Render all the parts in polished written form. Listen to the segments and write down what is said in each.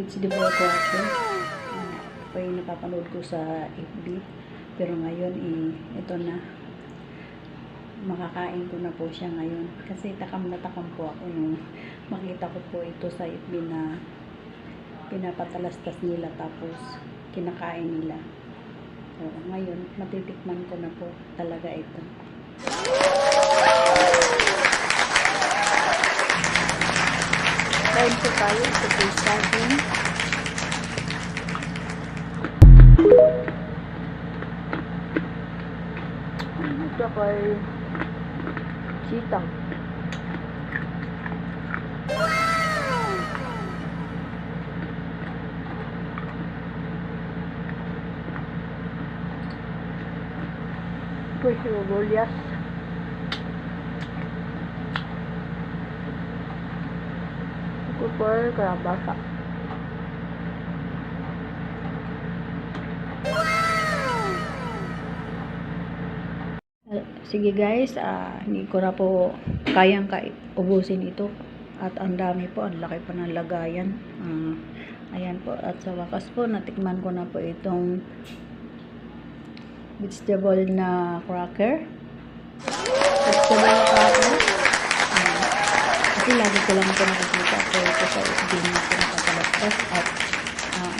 vegetable cracker. Ito po yung napapanood ko sa FB. Pero ngayon, ito na. Makakain ko na po siya ngayon. Kasi takam na takam po ako nung makita ko po ito sa FB na pinapatalastas nila tapos kinakain nila. So, ngayon, matitikman ko na po talaga ito. Kain po tayo sa taste natin. Ito kay sitang. Ito yung sibuyas. Ito po yung kalabasa. Sige guys, hindi ko na po kayang ubusin ito at ang dami po, ang laki pa ng lagayan. Ayan po, at sa wakas po natikman ko na po itong vegetable na cracker. Vegetable na cracker. Kasi lagi ko lang ito nakikita po ito sa FB na pinapatalastas at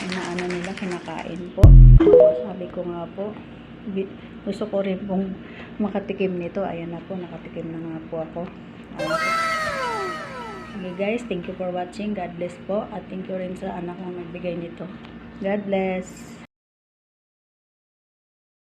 inaano nila, kinakain po. Sabi ko nga po, gusto ko rin pong makatikim nito. Ayan na po, nakatikim na nga po ako. Okay guys, thank you for watching. God bless po. At thank you rin sa anak na nagbigay nito. God bless.